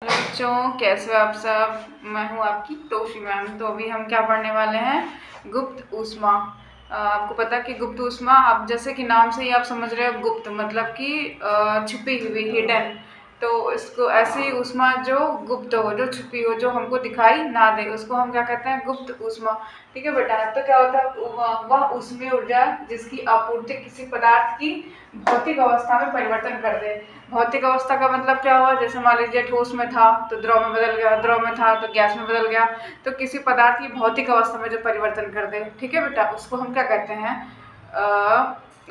Hello बच्चों, कैसे हो आप सब। मैं हूँ आपकी तोशी मैम। तो अभी हम क्या पढ़ने वाले हैं, गुप्त ऊष्मा। आपको पता है कि गुप्त ऊष्मा, आप जैसे कि नाम से ही आप समझ रहे हो, गुप्त मतलब कि छुपी हुई, हिडन। तो इसको ऐसी ऊष्मा जो गुप्त हो, जो छुपी हो, जो हमको दिखाई ना दे, उसको हम क्या कहते हैं, गुप्त ऊष्मा। ठीक है बेटा। तो क्या होता है, वह ऊष्मीय ऊर्जा जिसकी आपूर्ति किसी पदार्थ की भौतिक अवस्था में परिवर्तन कर दे। भौतिक अवस्था का मतलब क्या हुआ, जैसे मान लीजिए ठोस में था तो द्रव में बदल गया, द्रव में था तो गैस में बदल गया। तो किसी पदार्थ की भौतिक अवस्था में जो परिवर्तन कर दे, ठीक है बेटा, उसको हम क्या कहते हैं,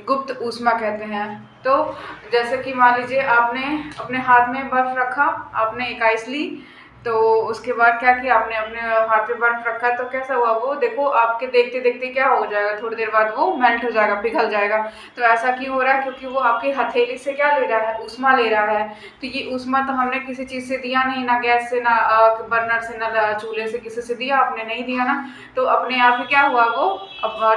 गुप्त ऊष्मा कहते हैं। तो जैसे कि मान लीजिए आपने अपने हाथ में बर्फ रखा, आपने एक आइस ली, तो उसके बाद क्या किया, आपने अपने हाथ में बर्फ रखा, तो कैसा हुआ, वो देखो आपके देखते देखते क्या हो जाएगा, थोड़ी देर बाद वो मेल्ट हो जाएगा, पिघल जाएगा। तो ऐसा क्यों हो रहा है, क्योंकि वो आपकी हथेली से क्या ले रहा है, ऊष्मा ले रहा है। तो ये ऊष्मा तो हमने किसी चीज़ से दिया नहीं, ना गैस से, ना बर्नर से, ना चूल्हे से, किसी से दिया आपने नहीं दिया ना। तो अपने आप ही क्या हुआ, वो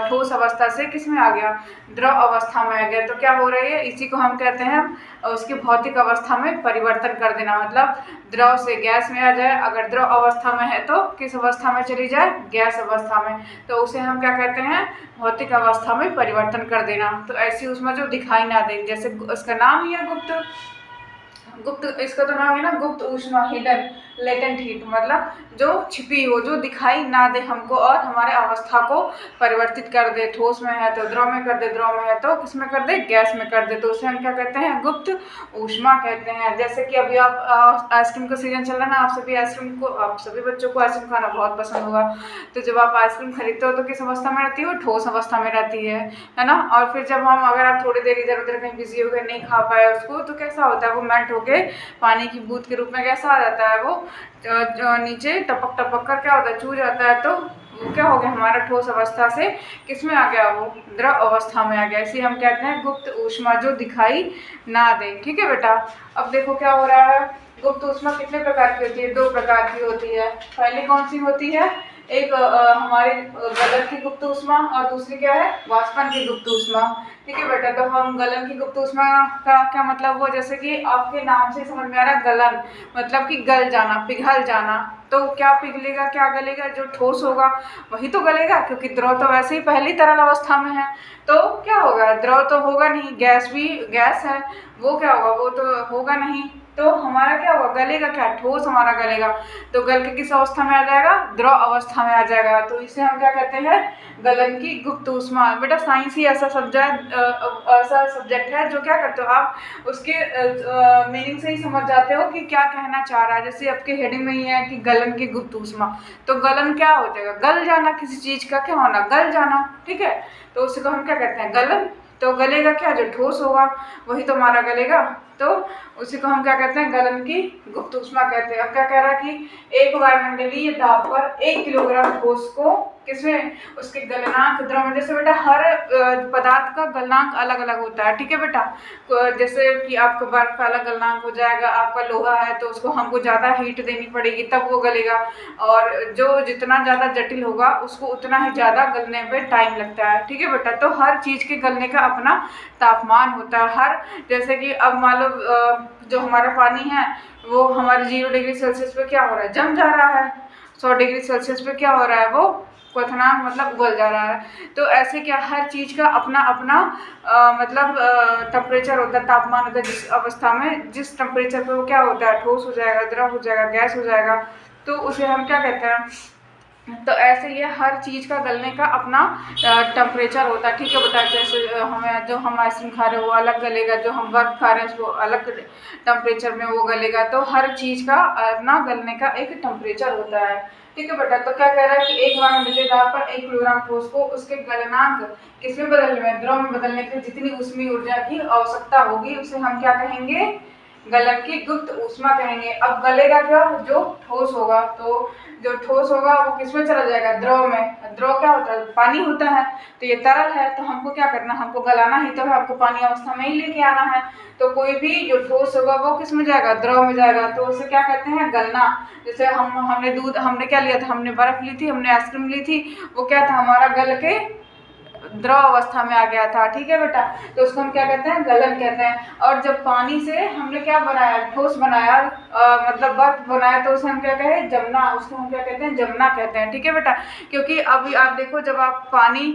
ठोस अवस्था से किस में आ गया, द्रव अवस्था में आ गया। तो क्या हो रही है, इसी को हम कहते हैं उसकी भौतिक अवस्था में परिवर्तन कर देना, मतलब द्रव से गैस में आ जाए। अगर द्रव अवस्था में है तो किस अवस्था में चली जाए, गैस अवस्था में। तो उसे हम क्या कहते हैं, भौतिक अवस्था में परिवर्तन कर देना। तो ऐसी ऊष्मा जो दिखाई ना दे, जैसे उसका नाम ही है गुप्त। गुप्त, इसका तो नाम है ना गुप्त ऊष्मा, हिडन, लेटेंट हीट, मतलब जो छिपी हो, जो दिखाई ना दे हमको और हमारे अवस्था को परिवर्तित कर दे। ठोस में है तो द्रव में कर दे, द्रव में है तो किसमें कर दे, गैस में कर दे। तो उसे हम क्या कहते हैं, गुप्त ऊष्मा कहते हैं। जैसे कि अभी आप आइसक्रीम का सीजन चल रहा है ना, आप सभी बच्चों को आइसक्रीम खाना बहुत पसंद होगा। तो जब आप आइसक्रीम खरीदते हो तो किस अवस्था में रहती हो, ठोस अवस्था में रहती है ना। और फिर जब अगर आप थोड़ी देर इधर उधर कहीं बिजी हो गए, नहीं खा पाए उसको, तो कैसा होता है, वो मेल्ट होके पानी की बूंद के रूप में कैसा आ जाता है, वो नीचे टपक टपक कर क्या होता है, चू जाता है। तो वो क्या हो गया, हमारा ठोस अवस्था से किस में आ गया, वो द्रव अवस्था में आ गया। इसे हम कहते हैं गुप्त ऊष्मा, जो दिखाई ना दे। ठीक है बेटा। अब देखो क्या हो रहा है, गुप्त ऊष्मा कितने प्रकार की होती है, दो प्रकार की होती है। पहली कौन सी होती है, एक हमारी गलन की गुप्त ऊष्मा, और दूसरी क्या है, वाष्पन की गुप्त ऊष्मा। ठीक है बेटा। तो हम गलन की गुप्त ऊष्मा का क्या मतलब हुआ, जैसे कि आपके नाम से समझ में आ रहा है, गलन मतलब कि गल जाना, पिघल जाना। तो क्या पिघलेगा, क्या गलेगा, जो ठोस होगा वही तो गलेगा, क्योंकि द्रव तो वैसे ही पहली तरल अवस्था में है। तो क्या होगा, द्रव तो होगा नहीं, गैस भी गैस है, वो क्या होगा, वो तो होगा नहीं। तो हमारा क्या होगा, गलेगा क्या, ठोस हमारा गलेगा। तो गल के किस अवस्था में आ जाएगा, द्रव अवस्था में आ जाएगा। तो इसे हम क्या कहते हैं, गलन की गुप्त ऊष्मा। बेटा साइंस ही ऐसा सब्जेक्ट है जो क्या करते हो आप, उसके मीनिंग से ही समझ जाते हो कि क्या कहना चाह रहा है। जैसे आपके हेडिंग में ही है कि गलन की गुप्त ऊष्मा, तो गलन क्या हो जाएगा, गल जाना, किसी चीज का क्या होना, गल जाना। ठीक है। तो उसी को हम क्या कहते हैं, गलन। तो गलेगा क्या, जो ठोस होगा वही तो हमारा गलेगा। तो उसी को हम क्या कहते हैं, गलन की गुप्त ऊष्मा कहते हैं। अब क्या कह रहा है कि एक वायुमंडलीय दाब पर 1 किलोग्राम ठोस को किसमें, उसके गलनांक द्रव में, जैसे बेटा हर पदार्थ का गलनांक अलग अलग होता है। ठीक है बेटा। जैसे कि आपका बर्फ का अलग गलनांक हो जाएगा, आपका लोहा है तो उसको हमको ज़्यादा हीट देनी पड़ेगी तब वो गलेगा, और जो जितना ज़्यादा जटिल होगा उसको उतना ही ज़्यादा गलने पे टाइम लगता है। ठीक है बेटा। तो हर चीज़ के गलने का अपना तापमान होता है। हर, जैसे कि अब मान लो जो हमारा पानी है वो हमारे 0 डिग्री सेल्सियस पे क्या हो रहा है, जम जा रहा है। 100 डिग्री सेल्सियस पे क्या हो रहा है, वो क्वथनांक मतलब उबल जा रहा है। तो ऐसे क्या, हर चीज़ का अपना अपना मतलब टेम्परेचर होता है, तापमान होता है, जिस अवस्था में, जिस टेम्परेचर पे वो क्या होता है, ठोस हो जाएगा, द्रव हो जाएगा, गैस हो जाएगा। तो उसे हम क्या कहते हैं। तो ऐसे ये हर चीज़ का गलने का अपना टेम्परेचर होता है। ठीक है बेटा। जैसे हमें, जो हम आइसक्रीम खा रहे हैं वो अलग गलेगा, जो हम बर्फ खा रहे हैं उसको अलग टेम्परेचर में वो गलेगा। तो हर चीज़ का अपना गलने का एक टेम्परेचर होता है। ठीक है बेटा। तो क्या कह रहा है कि एक वायुमंडलीय दाब पर 1 किलोग्राम ठोस को उसके गलनांक किसमें बदलने में, द्रव में बदलने के लिए जितनी ऊष्मीय ऊर्जा की आवश्यकता होगी उसे हम क्या कहेंगे, गलन की गुप्त ऊष्मा कहेंगे। अब गलेगा क्या, जो ठोस होगा। तो जो ठोस होगा वो किसमें चला जाएगा, द्रव में। द्रव क्या होता है, पानी होता है। तो ये तरल है तो हमको क्या करना, हमको गलाना ही तो है, हमको पानी अवस्था में ही लेके आना है। तो कोई भी जो ठोस होगा वो किस में जाएगा, द्रव में जाएगा। तो उसे क्या कहते हैं, गलना। जैसे हमने क्या लिया था, हमने बर्फ ली थी, हमने आइसक्रीम ली थी, वो क्या था, हमारा गल के द्रव अवस्था में आ गया था, ठीक है बेटा, तो उसको हम क्या कहते हैं, गलन कहते हैं। और जब पानी से हमने क्या बनाया, ठोस बनाया, मतलब बर्फ बनाया, तो उसे हम क्या कहें, जमना, उसको हम क्या कहते हैं, जमना कहते हैं, ठीक है बेटा। क्योंकि अभी आप देखो, जब आप पानी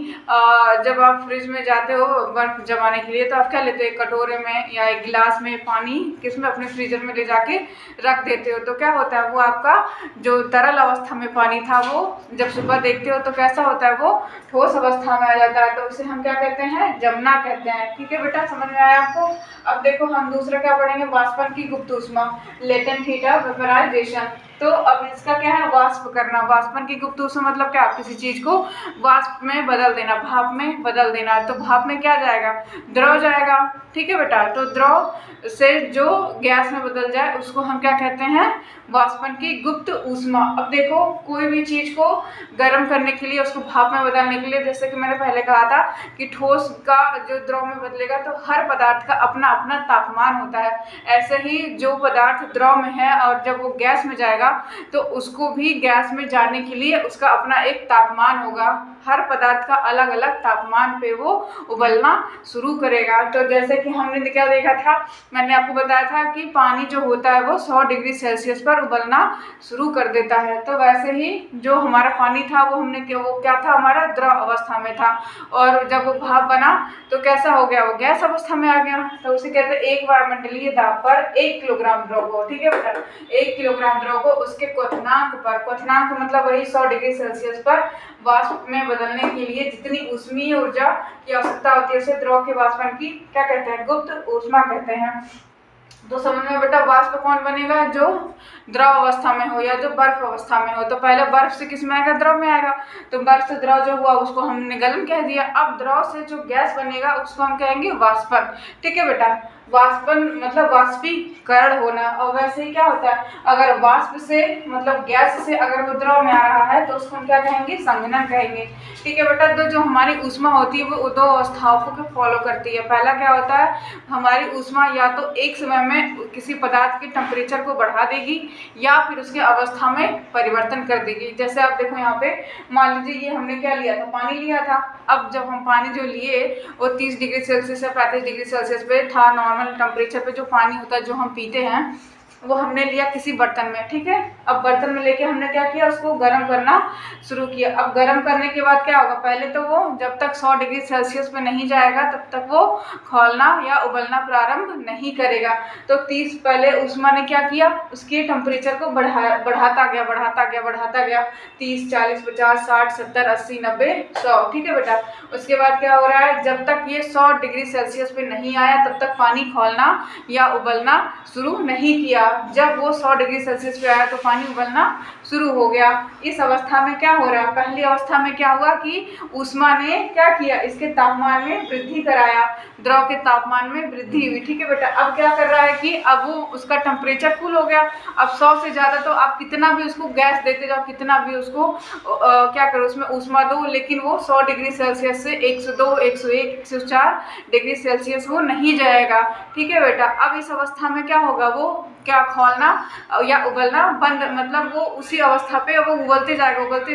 जब आप फ्रिज में जाते हो बर्फ जमाने के लिए, तो आप क्या लेते हो, एक कटोरे में या एक गिलास में पानी, किसमें, अपने फ्रीजर में ले जाके रख देते हो, तो क्या होता है, वो आपका जो तरल अवस्था में पानी था, वो जब सुबह देखते हो तो कैसा होता है, वो ठोस अवस्था में आ जाता है, तो उसे हम क्या कहते हैं, जमना कहते हैं, ठीक है बेटा, समझ में आया आपको। अब देखो हम दूसरा क्या पढ़ेंगे, वाष्पन की गुप्त ऊष्मा, लेटेंट हीट ऑफ वेपराइजेशन। तो अब इसका क्या है, वाष्प करना। वाष्पन की गुप्त ऊष्मा मतलब क्या, किसी चीज को वाष्प में बदल देना, भाप में बदल देना। तो भाप में क्या जाएगा, द्रव जाएगा, ठीक है बेटा। तो द्रव से जो गैस में बदल जाए उसको हम क्या कहते हैं, वाष्पन की गुप्त ऊष्मा। अब देखो, कोई भी चीज को गर्म करने के लिए, उसको भाप में बदलने के लिए, जैसे कि मैंने पहले कहा था कि ठोस का जो द्रव में बदलेगा, तो हर पदार्थ का अपना अपना तापमान होता है। ऐसे ही जो पदार्थ द्रव में है और जब वो गैस में जाएगा, तो उसको भी गैस में जाने के लिए उसका अपना एक तापमान होगा। हर पदार्थ का अलग अलग तापमान पे वो उबलना शुरू करेगा। तो जैसे कि हमने क्या देखा था, मैंने आपको बताया था कि पानी जो होता है वो 100 डिग्री सेल्सियस पर उबलना शुरू कर देता है। तो वैसे ही जो हमारा पानी था वो वो क्या था, हमारा द्रव अवस्था में था, और जब वो भाप बना तो कैसा हो गया, वो गैस अवस्था में आ गया। तो उसे कहते हैं एक वायुमंडलीय दाब पर 1 किलोग्राम द्रव को, ठीक है बेटा, 1 किलोग्राम द्रव को उसके क्वथनांक पर, क्वथनांक मतलब वही 100 डिग्री सेल्सियस पर वाष्प में बदलने के लिए जितनी ऊष्मीय ऊर्जा की आवश्यकता होती है, उसे द्रव के वाष्पन की क्या कहते हैं, गुप्त ऊष्मा कहते हैं। तो समझ में बेटा, वाष्प कौन बनेगा, जो द्रव अवस्था में हो या जो बर्फ अवस्था में हो। तो पहले बर्फ से किस में आएगा, द्रव में आएगा। तो बर्फ से द्रव जो हुआ उसको हमने गलन कह दिया। अब द्रव से जो गैस बनेगा उसको हम कहेंगे वाष्पन, ठीक है बेटा। वाष्पन मतलब वाष्पीकरण होना। और वैसे ही क्या होता है, अगर वाष्प से मतलब गैस से अगर वो द्रव में आ रहा है तो उसको हम क्या कहेंगे, संघनन कहेंगे, ठीक है बेटा। तो जो हमारी ऊष्मा होती है वो 2 अवस्थाओं को फॉलो करती है। पहला क्या होता है, हमारी ऊष्मा या तो एक समय में किसी पदार्थ के टेम्परेचर को बढ़ा देगी या फिर उसके अवस्था में परिवर्तन कर देगी। जैसे आप देखो यहाँ पे, मान लीजिए ये हमने क्या लिया था, पानी लिया था। अब जब हम पानी जो लिए वो 30 डिग्री सेल्सियस या 35 डिग्री सेल्सियस पे था, नॉर्मल टेम्परेचर पे जो पानी होता है जो हम पीते हैं, वो हमने लिया किसी बर्तन में, ठीक है। अब बर्तन में लेके हमने क्या किया, उसको गर्म करना शुरू किया। अब गर्म करने के बाद क्या होगा, पहले तो वो जब तक 100 डिग्री सेल्सियस पे नहीं जाएगा तब तक वो खौलना या उबलना प्रारंभ नहीं करेगा। तो 30 पहले ऊष्मा ने क्या किया, उसके टेम्परेचर को बढ़ाता गया 30, 40, 50, 60, 70, 80, 90, 100, ठीक है बेटा। उसके बाद क्या हो रहा है, जब तक ये 100 डिग्री सेल्सियस पे नहीं आया तब तक पानी खौलना या उबलना शुरू नहीं किया। जब वो 100 डिग्री सेल्सियस पे आया तो पानी उबलना शुरू हो गया। इस अवस्था में क्या हो रहा है, पहली अवस्था में क्या हुआ कि ऊष्मा ने क्या किया, इसके तापमान में वृद्धि कराया, द्रव के तापमान में वृद्धि हुई, ठीक है बेटा। अब क्या कर रहा है कि अब वो उसका टेम्परेचर फुल हो गया। अब 100 से ज़्यादा तो आप कितना भी उसको गैस देते जाओ, कितना भी उसको क्या करो, उसमें ऊष्मा दो, लेकिन वो 100 डिग्री सेल्सियस से 102, 101, 104 डिग्री सेल्सियस वो नहीं जाएगा, ठीक है बेटा। अब इस अवस्था में क्या होगा, वो क्या खौलना या उबलना बंद, मतलब वो उसी अवस्था पे वो उबलते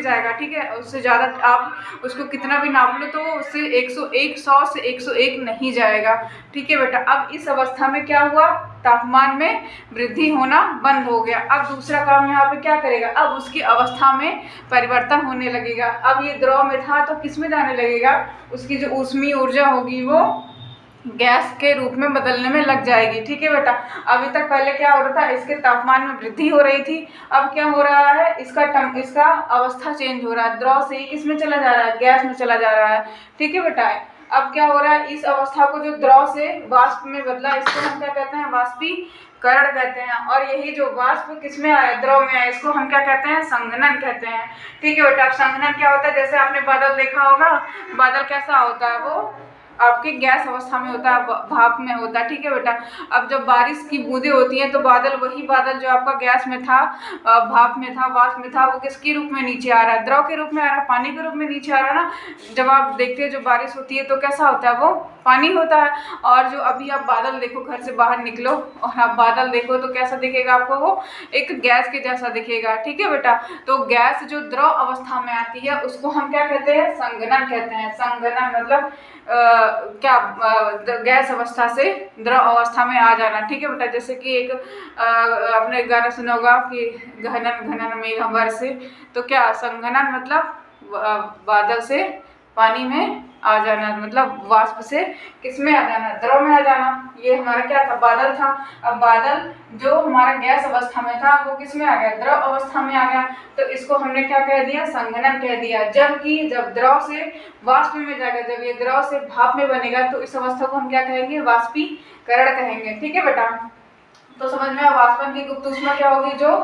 जाएगा, ठीक है। उससे ज़्यादा आप उसको कितना भी नाप लो तो वो उससे 101, 100 से 101 नहीं जाएगा, ठीक है बेटा। अब इस अवस्था में क्या हुआ, तापमान में वृद्धि होना बंद हो गया। अब दूसरा काम यहाँ पे क्या करेगा, अब उसकी अवस्था में परिवर्तन होने लगेगा। अब ये द्रव में था तो किस में जाने लगेगा, उसकी जो ऊष्मीय ऊर्जा होगी वो गैस के रूप में बदलने में लग जाएगी, ठीक है बेटा। अभी तक पहले क्या हो रहा था, इसके तापमान में वृद्धि हो रही थी। अब क्या हो रहा है, इसका अवस्था चेंज हो रहा है, द्रव से ही किस में चला जा रहा है, गैस में चला जा रहा है, ठीक है बेटा। अब क्या हो रहा है, इस अवस्था को जो द्रव से वाष्प में बदला, इसको हम क्या कहते हैं, वाष्पीकरण कहते हैं। और यही जो वाष्प किस में आया, द्रव में आया, इसको हम क्या कहते हैं, संघनन कहते हैं, ठीक है बेटा। अब संघनन क्या होता है, जैसे आपने बादल देखा होगा, बादल कैसा होता है, वो आपके गैस अवस्था में होता है, भाप में होता है, ठीक है बेटा। अब जब बारिश की बूंदें होती हैं तो बादल, वही बादल जो आपका गैस में था, भाप में था, वाष्प में था, वो किसके रूप में नीचे आ रहा है? द्रव के रूप में आ रहा है, पानी के रूप में नीचे आ रहा है ना। जब आप देखते हैं जो बारिश होती है तो कैसा होता है, वो पानी होता है। और जो अभी आप बादल देखो, घर से बाहर निकलो और आप बादल देखो तो कैसा दिखेगा आपको? वो एक गैस के जैसा दिखेगा, ठीक है बेटा। तो गैस जो द्रव अवस्था में आती है उसको हम क्या कहते हैं? संघनन कहते हैं। संघनन मतलब गैस अवस्था से द्रव अवस्था में आ जाना, ठीक है बेटा। जैसे कि एक आपने गाना सुना होगा कि घनन घनन मेघ बरसे, तो क्या संघनन मतलब बादल से पानी में आ जाना, मतलब वाष्प से किस में आ जाना? द्रव में आ जाना। ये हमारा क्या था? बादल था। अब बादल जो हमारा गैस अवस्था में था वो किस में आ गया? द्रव अवस्था में आ गया। तो इसको हमने क्या कह दिया? संघनन कह दिया। जबकि जब द्रव से वाष्प में जाएगा, जब ये द्रव से भाप में बनेगा तो इस अवस्था को हम क्या कहेंगे? वाष्पीकरण कहेंगे, ठीक है बेटा। तो समझ में आया? वाष्पन की गुप्त ऊष्मा क्या होगी? जो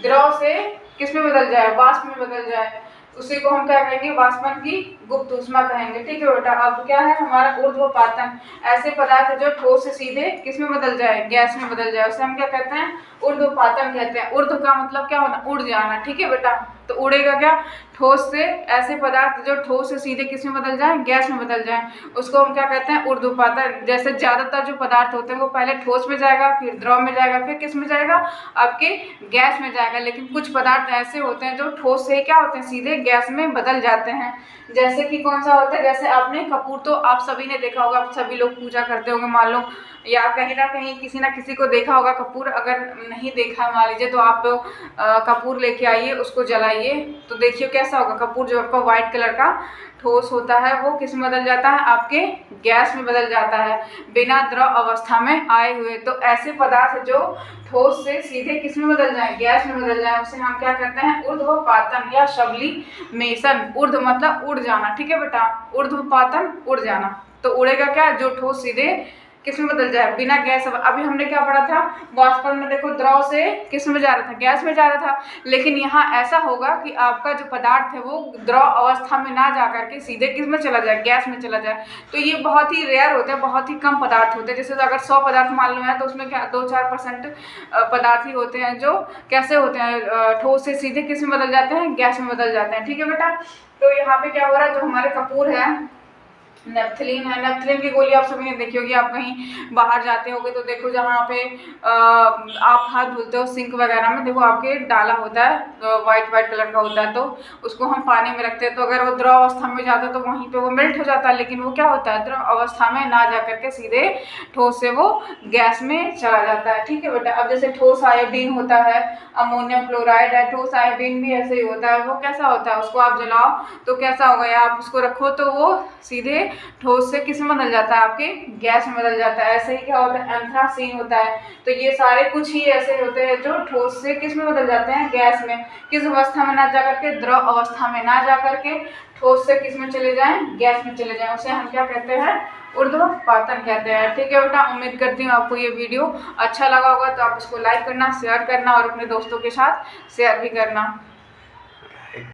द्रव से किस में बदल जाए? वाष्प में बदल जाए, उसी को हम क्या कहेंगे? वाष्पन की गुप्त ऊष्मा कहेंगे, ठीक है बेटा। अब क्या है हमारा? ऊर्ध्वपातन। ऐसे पदार्थ जो ठोस से सीधे किस में बदल जाए? गैस में बदल जाए, उसे हम क्या कहते हैं? ऊर्ध्वपातन कहते हैं। ऊर्ध्व का मतलब क्या होना? उड़ जाना, ठीक है बेटा। तो उड़ेगा क्या? ठोस से, ऐसे पदार्थ जो ठोस से सीधे किस में बदल जाए? गैस में बदल जाए, उसको हम क्या कहते हैं? ऊर्ध्वपातन। जैसे ज्यादातर जो पदार्थ होते हैं वो पहले ठोस में जाएगा, फिर द्रव में जाएगा, फिर किस में जाएगा? आपके गैस में जाएगा। लेकिन कुछ पदार्थ ऐसे होते हैं जो ठोस से क्या होते हैं? सीधे गैस में बदल जाते हैं। जैसे कि कौन सा होता है? जैसे आपने कपूर तो आप सभी ने देखा होगा, आप सभी लोग पूजा करते होंगे मान लो, या कहीं ना कहीं किसी ना किसी को देखा होगा कपूर। अगर नहीं देखा मान लीजिए तो आप कपूर लेके आइए, उसको जलाइए, तो देखिए कैसा होगा। कपूर जो आपका व्हाइट कलर का ठोस होता है वो किस में बदल जाता है? आपके गैस में बदल जाता है, बिना द्रव अवस्था में आए हुए। तो ऐसे पदार्थ जो ठोस से सीधे किस में बदल जाए? गैस में बदल जाए, उसे हम क्या कहते हैं? ऊर्ध्वपातन या सब्लिमेशन। ऊर्ध्व मतलब उड़ जाना, ठीक है बेटा। ऊर्ध्वपातन उड़ जाना। तो उड़ेगा क्या? जो ठोस सीधे किस में बदल जाए? बिना गैस। अभी हमने क्या पढ़ा था? वाष्पन में देखो द्रव से किस में जा रहा था? गैस में जा रहा था। लेकिन यहाँ ऐसा होगा कि आपका जो पदार्थ है वो द्रव अवस्था में ना जा करके सीधे किस में चला जाए? गैस में चला जाए। तो ये बहुत ही रेयर होते हैं, बहुत ही कम पदार्थ होते हैं। जैसे अगर 100 पदार्थ मान लो है तो उसमें क्या 2-4% पदार्थ ही होते हैं जो कैसे होते हैं? ठोस से सीधे किस में बदल जाते हैं? गैस में बदल जाते हैं, ठीक है बेटा। तो यहाँ पे क्या हो रहा है? जो हमारे कपूर है, नेफ्थलीन है। नेफ्थलीन की गोली आप सभी ने देखी होगी। आप कहीं बाहर जाते होगे तो देखो जहाँ पे आप हाथ धुलते हो सिंक वगैरह में, देखो आपके डाला होता है, वाइट कलर का होता है। तो उसको हम पानी में रखते हैं, तो अगर वो द्रव अवस्था में जाता है तो वहीं पे वो मेल्ट हो जाता है। लेकिन वो क्या होता है? द्रव अवस्था में ना जा करके सीधे ठोस से वो गैस में चला जाता है, ठीक है बेटा। अब जैसे ठोस आयोडीन होता है, अमोनियम क्लोराइड है, ठोस आयोडीन भी ऐसे ही होता है। वो कैसा होता है? उसको आप जलाओ तो कैसा होगा, या आप उसको रखो तो वो सीधे ठोस से किस में बदल जाता है? आपके गैस में बदल जाता है। ऐसे ही क्या होता है? एंथ्रासीन होता है। तो ये सारे कुछ ही ऐसे होते हैं जो ठोस से किस में बदल जाते हैं? गैस में। किस अवस्था में ना जा करके? द्रव अवस्था में ना जा करके ठोस से किस में चले जाएं? गैस में चले जाएं। उसे हम क्या कहते हैं? ऊर्ध्वपातन कहते हैं, ठीक है बेटा। उम्मीद करती हूँ आपको ये वीडियो अच्छा लगा होगा। तो आप इसको लाइक करना, शेयर करना और अपने दोस्तों के साथ शेयर भी करना।